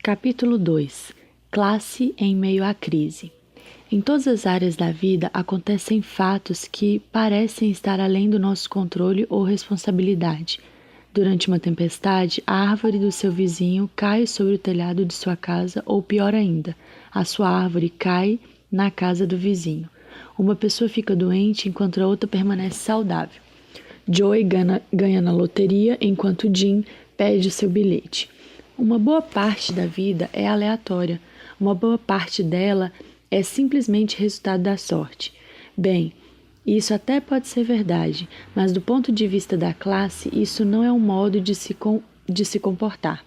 Capítulo 2. Classe em meio à crise. Em todas as áreas da vida acontecem fatos que parecem estar além do nosso controle ou responsabilidade. Durante uma tempestade, a árvore do seu vizinho cai sobre o telhado de sua casa ou, pior ainda, a sua árvore cai na casa do vizinho. Uma pessoa fica doente enquanto a outra permanece saudável. Joey ganha na loteria enquanto Jim perde o seu bilhete. Uma boa parte da vida é aleatória. Uma boa parte dela é simplesmente resultado da sorte. Bem, isso até pode ser verdade, mas do ponto de vista da classe, isso não é um modo de se comportar.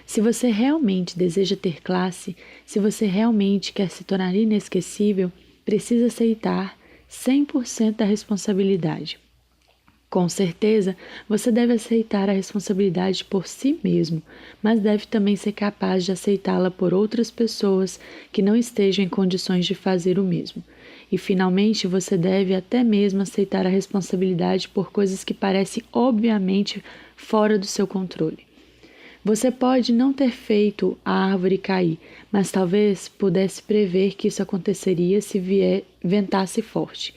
Se você realmente deseja ter classe, se você realmente quer se tornar inesquecível, precisa aceitar 100% da responsabilidade. Com certeza, você deve aceitar a responsabilidade por si mesmo, mas deve também ser capaz de aceitá-la por outras pessoas que não estejam em condições de fazer o mesmo. E, finalmente, você deve até mesmo aceitar a responsabilidade por coisas que parecem obviamente fora do seu controle. Você pode não ter feito a árvore cair, mas talvez pudesse prever que isso aconteceria se ventasse forte.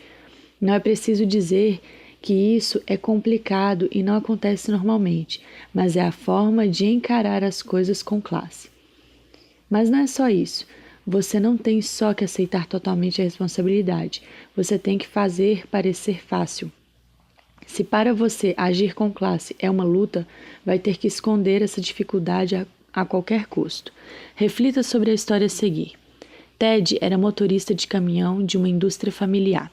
Não é preciso dizer que isso é complicado e não acontece normalmente, mas é a forma de encarar as coisas com classe. Mas não é só isso. Você não tem só que aceitar totalmente a responsabilidade. Você tem que fazer parecer fácil. Se para você agir com classe é uma luta, vai ter que esconder essa dificuldade a qualquer custo. Reflita sobre a história a seguir. Ted era motorista de caminhão de uma indústria familiar.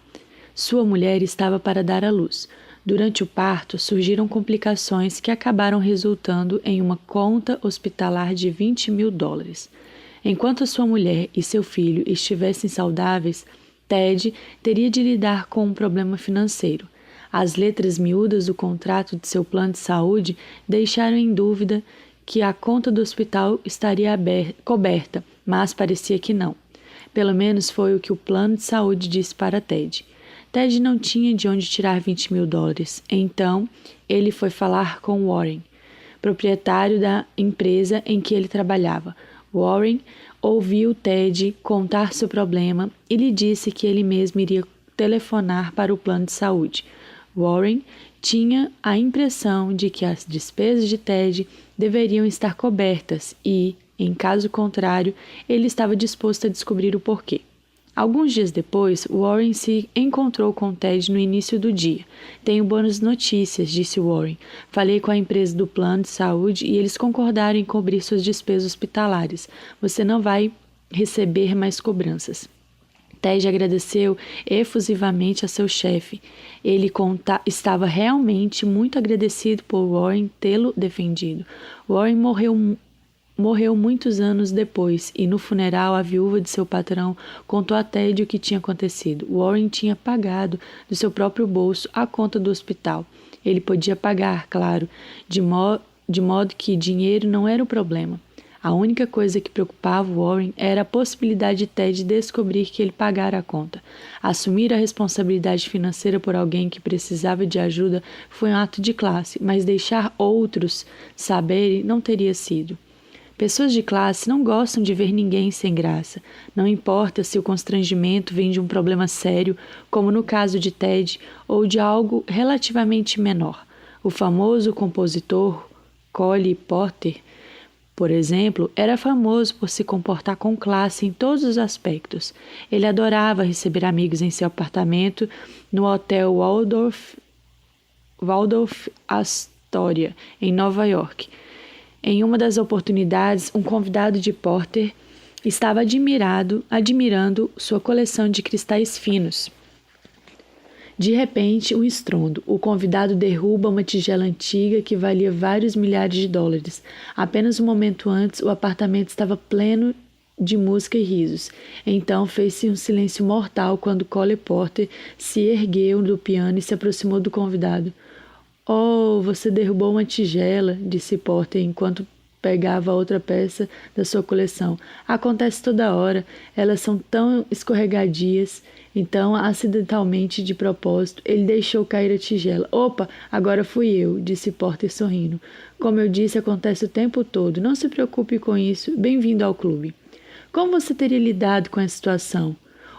Sua mulher estava para dar à luz. Durante o parto, surgiram complicações que acabaram resultando em uma conta hospitalar de $20.000. Enquanto sua mulher e seu filho estivessem saudáveis, Ted teria de lidar com um problema financeiro. As letras miúdas do contrato de seu plano de saúde deixaram em dúvida que a conta do hospital estaria coberta, mas parecia que não. Pelo menos foi o que o plano de saúde disse para Ted. Ted não tinha de onde tirar $20.000, então ele foi falar com Warren, proprietário da empresa em que ele trabalhava. Warren ouviu Ted contar seu problema e lhe disse que ele mesmo iria telefonar para o plano de saúde. Warren tinha a impressão de que as despesas de Ted deveriam estar cobertas e, em caso contrário, ele estava disposto a descobrir o porquê. Alguns dias depois, Warren se encontrou com Ted no início do dia. Tenho boas notícias, disse Warren. Falei com a empresa do plano de saúde e eles concordaram em cobrir suas despesas hospitalares. Você não vai receber mais cobranças. Ted agradeceu efusivamente a seu chefe. Ele estava realmente muito agradecido por Warren tê-lo defendido. Warren morreu muitos anos depois e no funeral a viúva de seu patrão contou a Ted o que tinha acontecido. Warren tinha pagado do seu próprio bolso a conta do hospital. Ele podia pagar, claro, de modo que dinheiro não era o problema. A única coisa que preocupava Warren era a possibilidade de Ted descobrir que ele pagara a conta. Assumir a responsabilidade financeira por alguém que precisava de ajuda foi um ato de classe, mas deixar outros saberem não teria sido. Pessoas de classe não gostam de ver ninguém sem graça. Não importa se o constrangimento vem de um problema sério, como no caso de Ted, ou de algo relativamente menor. O famoso compositor Cole Porter, por exemplo, era famoso por se comportar com classe em todos os aspectos. Ele adorava receber amigos em seu apartamento no Hotel Waldorf Astoria, em Nova York. Em uma das oportunidades, um convidado de Porter estava admirando sua coleção de cristais finos. De repente, um estrondo. O convidado derruba uma tigela antiga que valia vários milhares de dólares. Apenas um momento antes, o apartamento estava pleno de música e risos. Então fez-se um silêncio mortal quando Cole Porter se ergueu do piano e se aproximou do convidado. Oh, você derrubou uma tigela, disse Porter enquanto pegava outra peça da sua coleção. Acontece toda hora, elas são tão escorregadias. Então, acidentalmente, de propósito, ele deixou cair a tigela. Opa, agora fui eu, disse Porter sorrindo. Como eu disse, acontece o tempo todo. Não se preocupe com isso. Bem-vindo ao clube. Como você teria lidado com essa situação?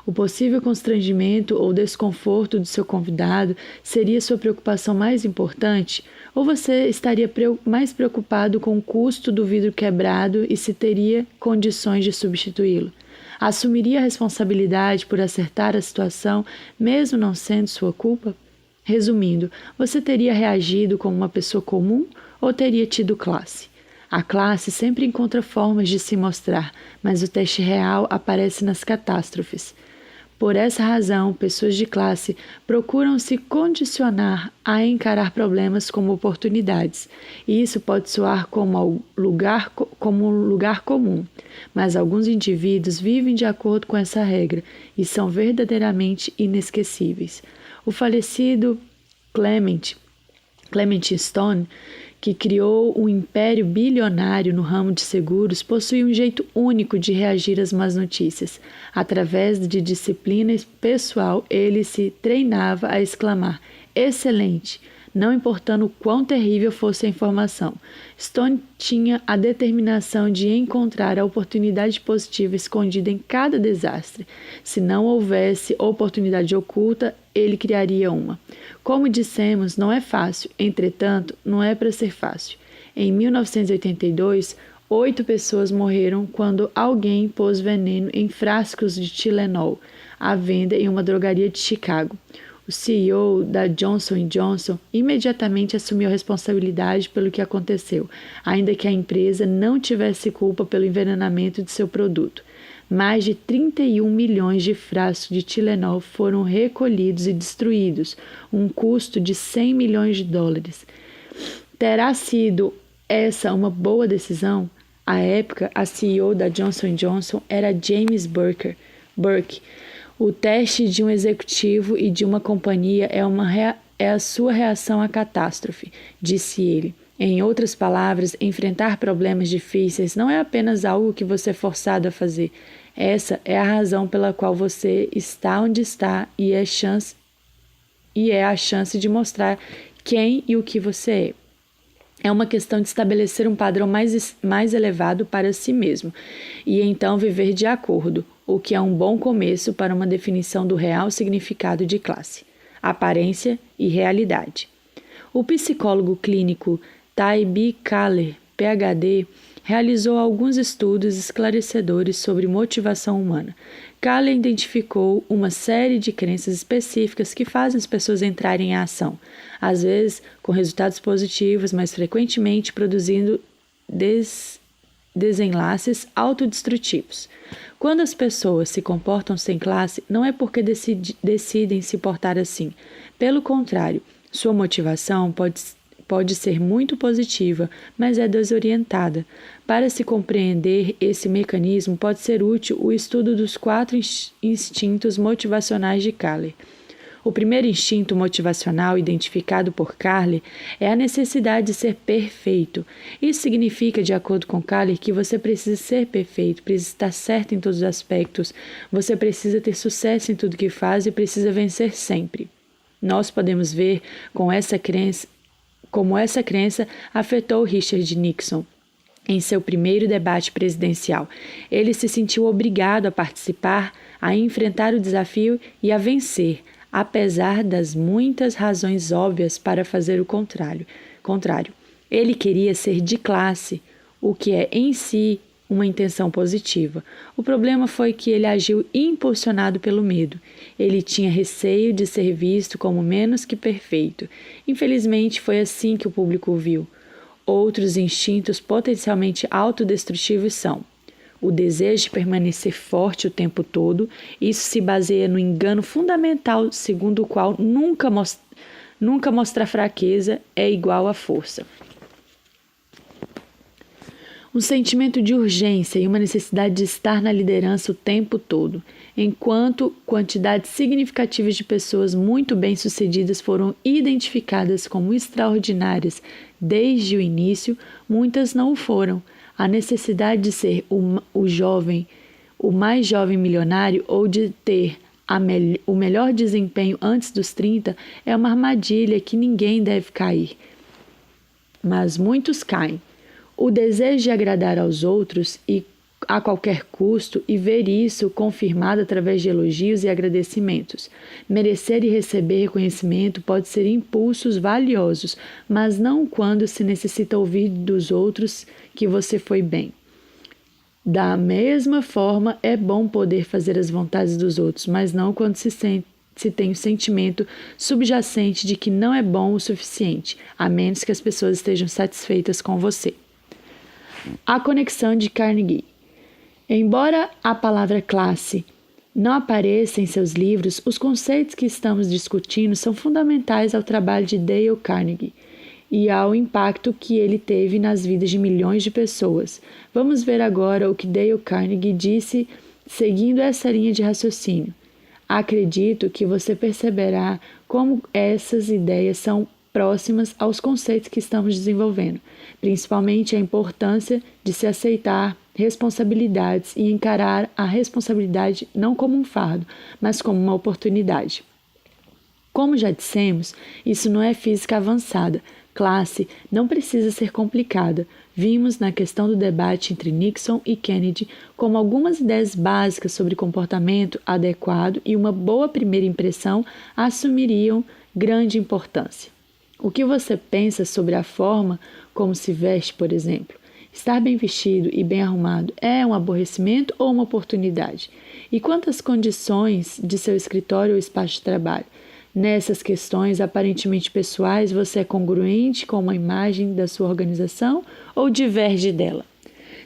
O possível constrangimento ou desconforto do seu convidado seria sua preocupação mais importante? Ou você estaria mais preocupado com o custo do vidro quebrado e se teria condições de substituí-lo? Assumiria a responsabilidade por acertar a situação, mesmo não sendo sua culpa? Resumindo, você teria reagido como uma pessoa comum ou teria tido classe? A classe sempre encontra formas de se mostrar, mas o teste real aparece nas catástrofes. Por essa razão, pessoas de classe procuram se condicionar a encarar problemas como oportunidades, e isso pode soar como um lugar comum, mas alguns indivíduos vivem de acordo com essa regra e são verdadeiramente inesquecíveis. O falecido Clement Stone, que criou um império bilionário no ramo de seguros, possui um jeito único de reagir às más notícias. Através de disciplina pessoal, ele se treinava a exclamar: excelente! Não importando o quão terrível fosse a informação. Stone tinha a determinação de encontrar a oportunidade positiva escondida em cada desastre. Se não houvesse oportunidade oculta, ele criaria uma. Como dissemos, não é fácil, entretanto, não é para ser fácil. Em 1982, 8 pessoas morreram quando alguém pôs veneno em frascos de Tylenol à venda em uma drogaria de Chicago. O CEO da Johnson & Johnson imediatamente assumiu a responsabilidade pelo que aconteceu, ainda que a empresa não tivesse culpa pelo envenenamento de seu produto. Mais de 31 milhões de frascos de Tylenol foram recolhidos e destruídos, um custo de 100 milhões de dólares. Terá sido essa uma boa decisão? À época, a CEO da Johnson & Johnson era James Burke. O teste de um executivo e de uma companhia é a sua reação à catástrofe, disse ele. Em outras palavras, enfrentar problemas difíceis não é apenas algo que você é forçado a fazer. Essa é a razão pela qual você está onde está e é a chance de mostrar quem e o que você é. É uma questão de estabelecer um padrão mais elevado para si mesmo e então viver de acordo, o que é um bom começo para uma definição do real significado de classe, aparência e realidade. O psicólogo clínico Taibi Kahler, PhD, realizou alguns estudos esclarecedores sobre motivação humana. Kahler identificou uma série de crenças específicas que fazem as pessoas entrarem em ação, às vezes com resultados positivos, mas frequentemente produzindo desenlaces autodestrutivos. Quando as pessoas se comportam sem classe, não é porque decidem se portar assim. Pelo contrário, sua motivação pode ser muito positiva, mas é desorientada. Para se compreender esse mecanismo, pode ser útil o estudo dos 4 instintos motivacionais de Kahler. O primeiro instinto motivacional identificado por Kahler é a necessidade de ser perfeito. Isso significa, de acordo com Kahler, que você precisa ser perfeito, precisa estar certo em todos os aspectos, você precisa ter sucesso em tudo que faz e precisa vencer sempre. Nós podemos ver como essa crença afetou Richard Nixon em seu primeiro debate presidencial. Ele se sentiu obrigado a participar, a enfrentar o desafio e a vencer, apesar das muitas razões óbvias para fazer o contrário. Ele queria ser de classe, o que é em si uma intenção positiva. O problema foi que ele agiu impulsionado pelo medo. Ele tinha receio de ser visto como menos que perfeito. Infelizmente, foi assim que o público o viu. Outros instintos potencialmente autodestrutivos são o desejo de permanecer forte o tempo todo. Isso se baseia no engano fundamental segundo o qual nunca mostrar fraqueza é igual a força. Um sentimento de urgência e uma necessidade de estar na liderança o tempo todo. Enquanto quantidades significativas de pessoas muito bem-sucedidas foram identificadas como extraordinárias desde o início, muitas não o foram. A necessidade de ser o mais jovem milionário ou de ter o melhor desempenho antes dos 30 é uma armadilha que ninguém deve cair. Mas muitos caem. O desejo de agradar aos outros e a qualquer custo e ver isso confirmado através de elogios e agradecimentos. Merecer e receber reconhecimento pode ser impulsos valiosos, mas não quando se necessita ouvir dos outros que você foi bem. Da mesma forma, é bom poder fazer as vontades dos outros, mas não quando se tem o sentimento subjacente de que não é bom o suficiente, a menos que as pessoas estejam satisfeitas com você. A conexão de Carnegie. Embora a palavra classe não apareça em seus livros, os conceitos que estamos discutindo são fundamentais ao trabalho de Dale Carnegie e ao impacto que ele teve nas vidas de milhões de pessoas. Vamos ver agora o que Dale Carnegie disse seguindo essa linha de raciocínio. Acredito que você perceberá como essas ideias são próximas aos conceitos que estamos desenvolvendo, principalmente a importância de se aceitar responsabilidades e encarar a responsabilidade não como um fardo, mas como uma oportunidade. Como já dissemos, isso não é física avançada. Classe não precisa ser complicada. Vimos na questão do debate entre Nixon e Kennedy como algumas ideias básicas sobre comportamento adequado e uma boa primeira impressão assumiriam grande importância. O que você pensa sobre a forma como se veste, por exemplo? Estar bem vestido e bem arrumado é um aborrecimento ou uma oportunidade? E quantas condições de seu escritório ou espaço de trabalho? Nessas questões aparentemente pessoais, você é congruente com uma imagem da sua organização ou diverge dela?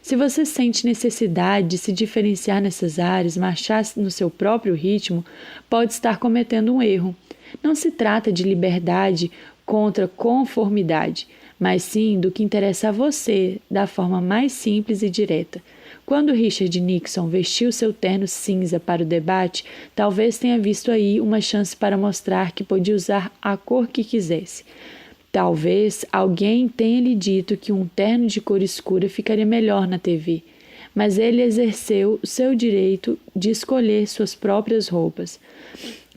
Se você sente necessidade de se diferenciar nessas áreas, marchar no seu próprio ritmo, pode estar cometendo um erro. Não se trata de liberdade contra conformidade, mas sim do que interessa a você, da forma mais simples e direta. Quando Richard Nixon vestiu seu terno cinza para o debate, talvez tenha visto aí uma chance para mostrar que podia usar a cor que quisesse. Talvez alguém tenha lhe dito que um terno de cor escura ficaria melhor na TV, mas ele exerceu o seu direito de escolher suas próprias roupas.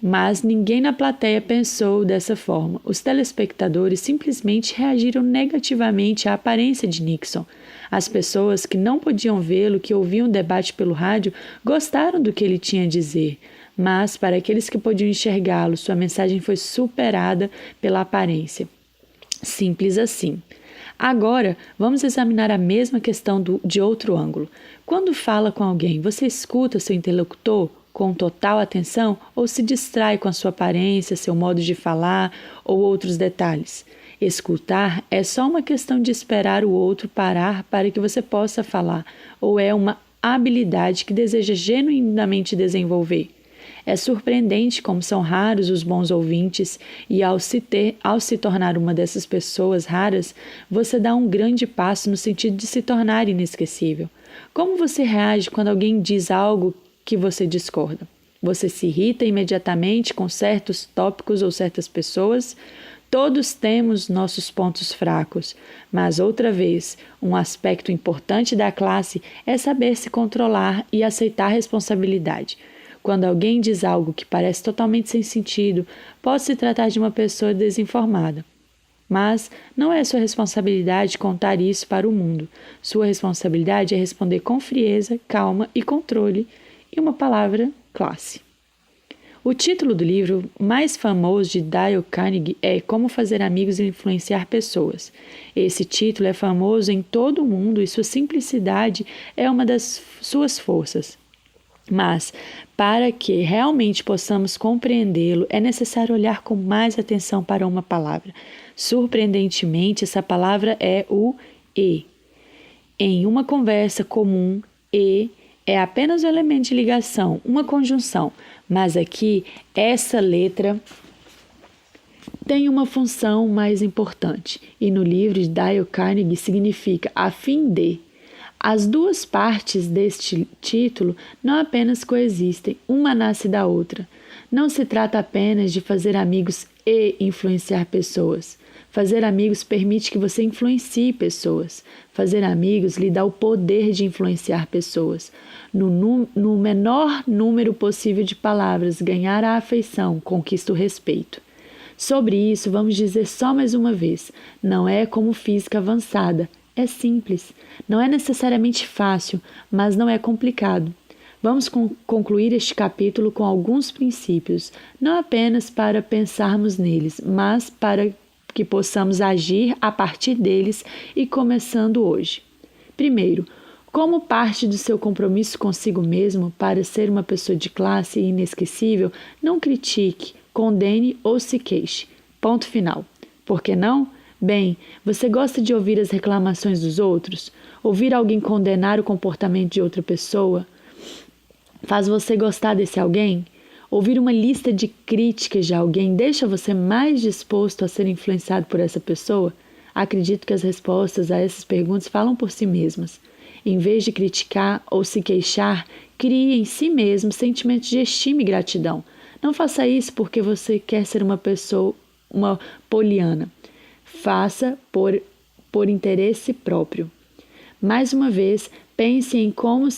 Mas ninguém na plateia pensou dessa forma. Os telespectadores simplesmente reagiram negativamente à aparência de Nixon. As pessoas que não podiam vê-lo, que ouviam o debate pelo rádio, gostaram do que ele tinha a dizer. Mas, para aqueles que podiam enxergá-lo, sua mensagem foi superada pela aparência. Simples assim. Agora, vamos examinar a mesma questão de outro ângulo. Quando fala com alguém, você escuta seu interlocutor com total atenção ou se distrai com a sua aparência, seu modo de falar ou outros detalhes? Escutar é só uma questão de esperar o outro parar para que você possa falar, ou é uma habilidade que deseja genuinamente desenvolver? É surpreendente como são raros os bons ouvintes e ao se tornar uma dessas pessoas raras, você dá um grande passo no sentido de se tornar inesquecível. Como você reage quando alguém diz algo que você discorda? Você se irrita imediatamente com certos tópicos ou certas pessoas? Todos temos nossos pontos fracos, mas outra vez, um aspecto importante da classe é saber se controlar e aceitar a responsabilidade. Quando alguém diz algo que parece totalmente sem sentido, pode se tratar de uma pessoa desinformada. Mas não é sua responsabilidade contar isso para o mundo. Sua responsabilidade é responder com frieza, calma e controle, e uma palavra: classe. O título do livro mais famoso de Dale Carnegie é Como Fazer Amigos e Influenciar Pessoas. Esse título é famoso em todo o mundo e sua simplicidade é uma das suas forças. Mas, para que realmente possamos compreendê-lo, é necessário olhar com mais atenção para uma palavra. Surpreendentemente, essa palavra é o E. Em uma conversa comum, E é apenas um elemento de ligação, uma conjunção, mas aqui essa letra tem uma função mais importante, e no livro de Dale Carnegie significa a fim de. As duas partes deste título não apenas coexistem, uma nasce da outra. Não se trata apenas de fazer amigos e influenciar pessoas. Fazer amigos permite que você influencie pessoas. Fazer amigos lhe dá o poder de influenciar pessoas. No menor número possível de palavras, ganhar a afeição conquista o respeito. Sobre isso, vamos dizer só mais uma vez: não é como física avançada, é simples. Não é necessariamente fácil, mas não é complicado. Vamos concluir este capítulo com alguns princípios, não apenas para pensarmos neles, mas para que possamos agir a partir deles e começando hoje. Primeiro, como parte do seu compromisso consigo mesmo para ser uma pessoa de classe inesquecível, não critique, condene ou se queixe. Ponto final. Por que não? Bem, você gosta de ouvir as reclamações dos outros? Ouvir alguém condenar o comportamento de outra pessoa? Faz você gostar desse alguém? Ouvir uma lista de críticas de alguém deixa você mais disposto a ser influenciado por essa pessoa? Acredito que as respostas a essas perguntas falam por si mesmas. Em vez de criticar ou se queixar, crie em si mesmo sentimentos de estima e gratidão. Não faça isso porque você quer ser uma poliana. Faça por interesse próprio. Mais uma vez, pense em como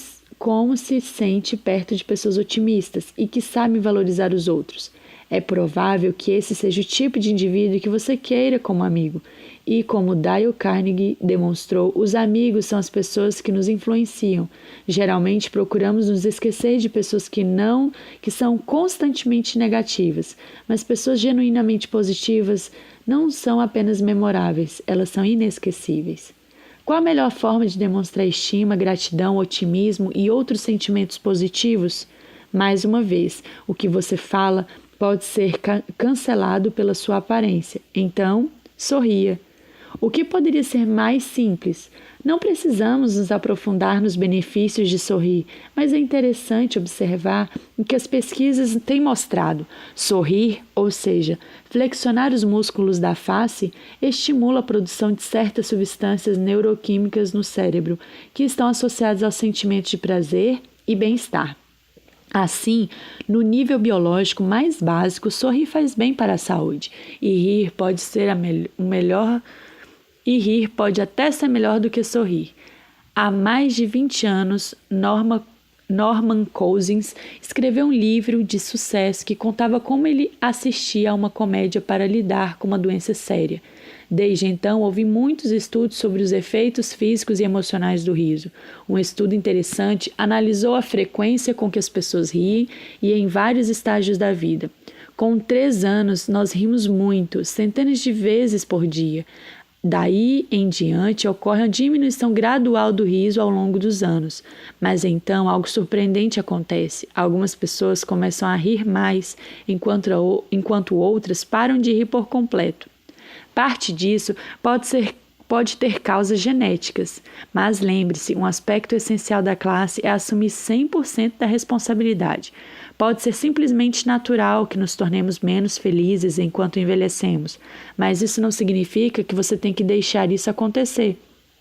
se sente perto de pessoas otimistas e que sabem valorizar os outros. É provável que esse seja o tipo de indivíduo que você queira como amigo. E como Dale Carnegie demonstrou, os amigos são as pessoas que nos influenciam. Geralmente procuramos nos esquecer de pessoas que são constantemente negativas, mas pessoas genuinamente positivas não são apenas memoráveis, elas são inesquecíveis. Qual a melhor forma de demonstrar estima, gratidão, otimismo e outros sentimentos positivos? Mais uma vez, o que você fala pode ser cancelado pela sua aparência. Então, sorria. O que poderia ser mais simples? Não precisamos nos aprofundar nos benefícios de sorrir, mas é interessante observar o que as pesquisas têm mostrado. Sorrir, ou seja, flexionar os músculos da face, estimula a produção de certas substâncias neuroquímicas no cérebro, que estão associadas aos sentimentos de prazer e bem-estar. Assim, no nível biológico mais básico, sorrir faz bem para a saúde, e rir pode até ser melhor do que sorrir. Há mais de 20 anos, Norman Cousins escreveu um livro de sucesso que contava como ele assistia a uma comédia para lidar com uma doença séria. Desde então, houve muitos estudos sobre os efeitos físicos e emocionais do riso. Um estudo interessante analisou a frequência com que as pessoas riem e em vários estágios da vida. Com 3 anos, nós rimos muito, centenas de vezes por dia. Daí em diante ocorre uma diminuição gradual do riso ao longo dos anos, mas então algo surpreendente acontece. Algumas pessoas começam a rir mais, enquanto outras param de rir por completo. Parte disso pode ter causas genéticas, mas lembre-se, um aspecto essencial da classe é assumir 100% da responsabilidade. Pode ser simplesmente natural que nos tornemos menos felizes enquanto envelhecemos, mas isso não significa que você tem que deixar isso acontecer.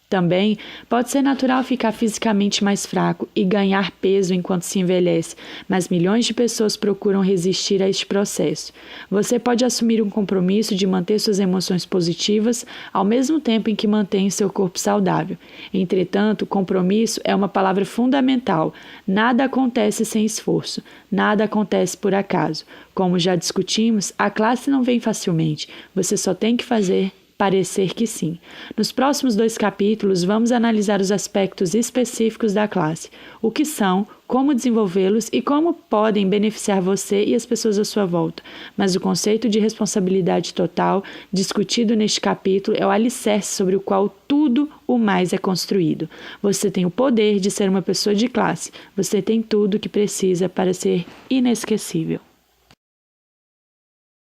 Também pode ser natural ficar fisicamente mais fraco e ganhar peso enquanto se envelhece, mas milhões de pessoas procuram resistir a este processo. Você pode assumir um compromisso de manter suas emoções positivas ao mesmo tempo em que mantém seu corpo saudável. Entretanto, compromisso é uma palavra fundamental. Nada acontece sem esforço, nada acontece por acaso. Como já discutimos, a classe não vem facilmente, você só tem que parecer que sim. Nos próximos 2 capítulos, vamos analisar os aspectos específicos da classe, o que são, como desenvolvê-los e como podem beneficiar você e as pessoas à sua volta. Mas o conceito de responsabilidade total, discutido neste capítulo, é o alicerce sobre o qual tudo o mais é construído. Você tem o poder de ser uma pessoa de classe. Você tem tudo o que precisa para ser inesquecível.